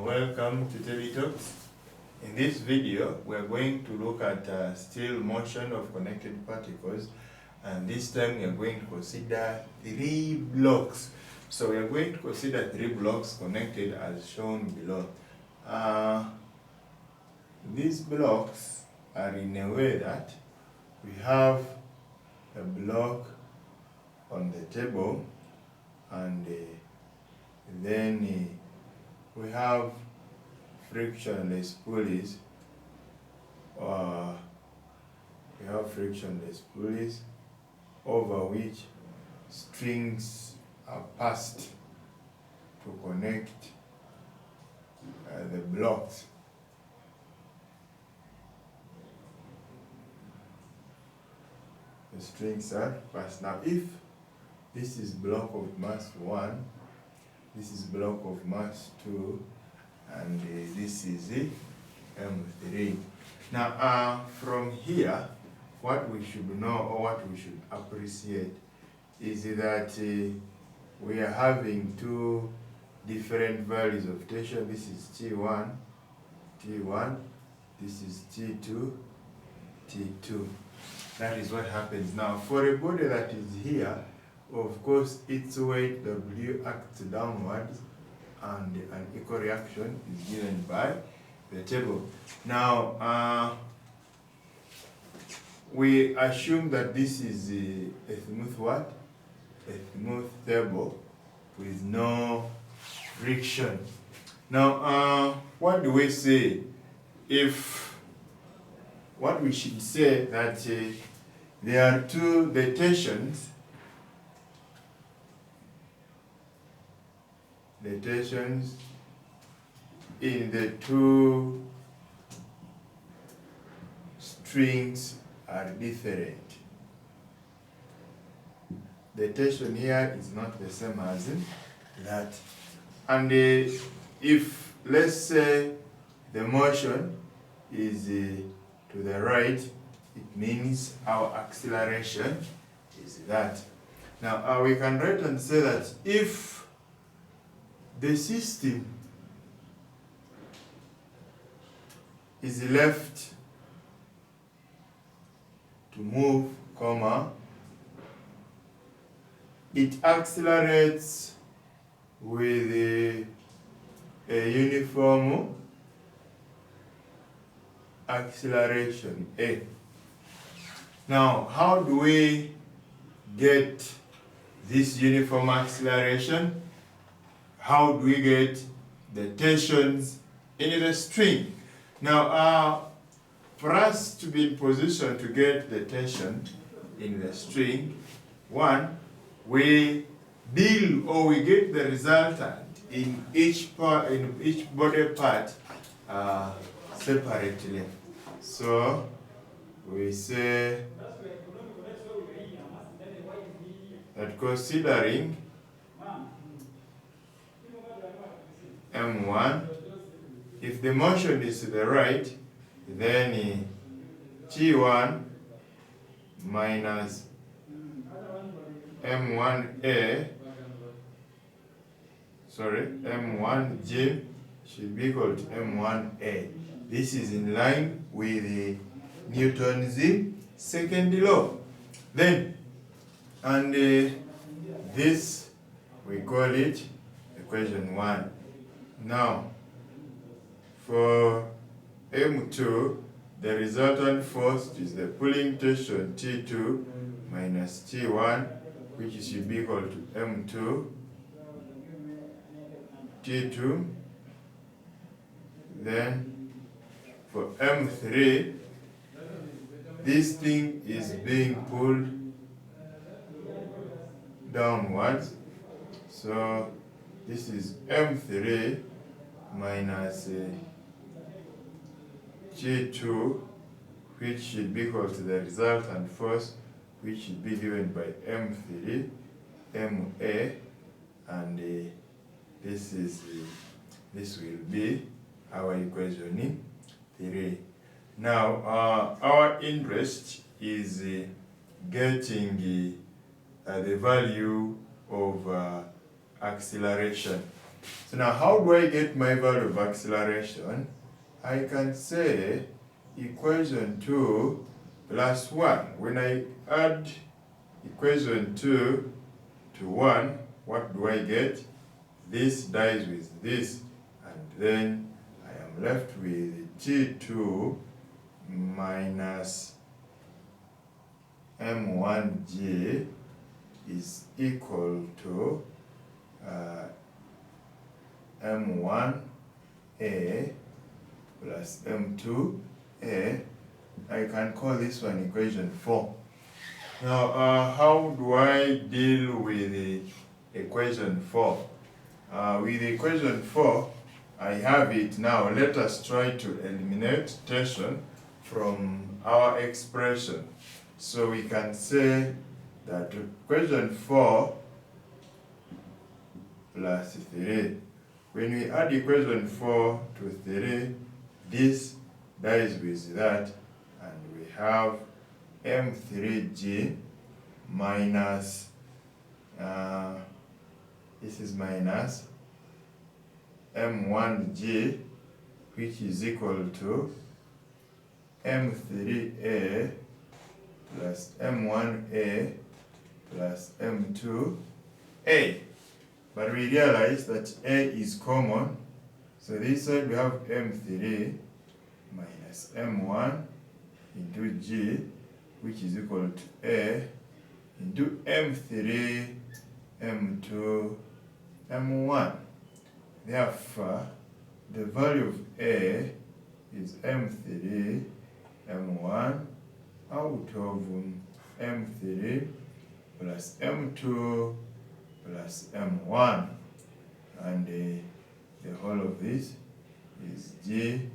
Welcome to Teletalks. In this video, we are going to look at still motion of connected particles, and this time we are going to consider 3 blocks. So we are going to consider 3 blocks connected as shown below. These blocks are in a way that we have a block on the table, and then we have frictionless pulleys. Over which strings are passed to connect the blocks. The strings are passed. Now, if this is block of mass 1, this is block of mass 2, and this is M3. Now, from here, what we should know or what we should appreciate is that we are having 2 different values of tension. This is T1, this is T2, T2. That is what happens. Now, for a body that is here, of course, its weight W acts downwards, and an equal reaction is given by the table. Now, we assume that this is a smooth what? A smooth table with no friction. Now, what do we say? What we should say that there are the tensions in the 2 strings are different. The tension here is not the same as that. And if, let's say, the motion is to the right, it means our acceleration is that. Now, we can write and say that if the system is left to move, it accelerates with a uniform acceleration A. Now, how do we get this uniform acceleration? How do we get the tensions in the string? Now, for us to be in position to get the tension in the string, we deal or we get the resultant in each body part separately. So we say that considering M1, if the motion is to the right, then T1 minus M1G should be equal to M1A. This is in line with Newton's second law. Then, and this, we call it equation 1. Now, for M2, the resultant force is the pulling tension T2 minus T1, which should be equal to M2 T2. Then for M3, this thing is being pulled downwards. So this is M3 minus G2, which should be equal to the resultant force, which should be given by M3, MA, and this will be our equation 3. Now, our interest is getting the value of acceleration. So now how do I get my value of acceleration? I can say equation 2 plus 1. When I add equation 2 to 1, what do I get? This dies with this, and then I am left with G2 minus M1G is equal to M1A plus M2A. I can call this one equation 4. Now, how do I deal with the equation 4? With equation 4, I have it now. Let us try to eliminate tension from our expression. So we can say that equation 4 plus 3. When we add equation 4 to 3, this dies with that, and we have M3G minus, this is minus M1G, which is equal to M3A plus M1A plus M2A. But we realize that A is common, so this side we have M3 minus M1 into G, which is equal to A into M3, M2, M1. Therefore, the value of A is M3, M1 out of M3 plus M2 plus M1, and the whole of this is G,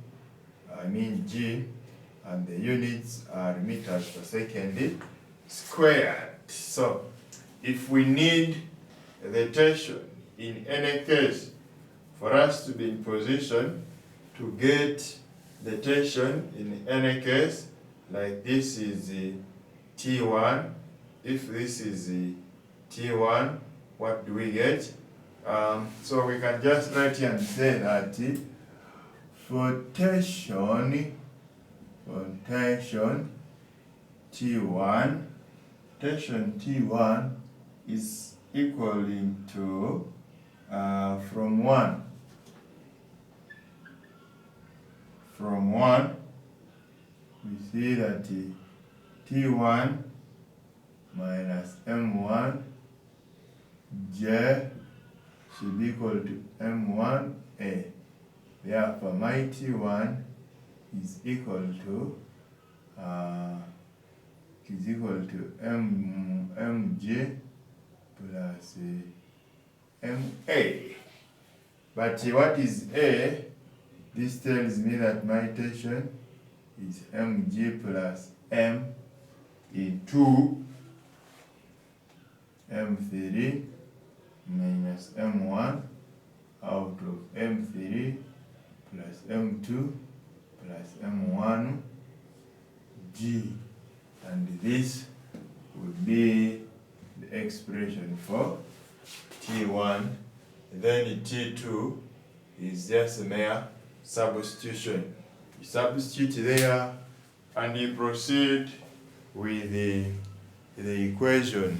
and the units are meters per second squared. So if we need the tension in any case for us to be in position to get the tension in any case, like this is T1, if this is T1, what do we get? So we can just write here and say that for tension T1, tension T1 is equal to from 1, we see that T1 minus M1 J should be equal to M1A. Therefore, my T1 is equal to MJ plus MA. But what is A? This tells me that my tension is MG plus M into M3 minus M1 out of M3 plus M2 plus M1 G, and this would be the expression for T1. Then T2 is just a mere substitution. You substitute there and you proceed with the equation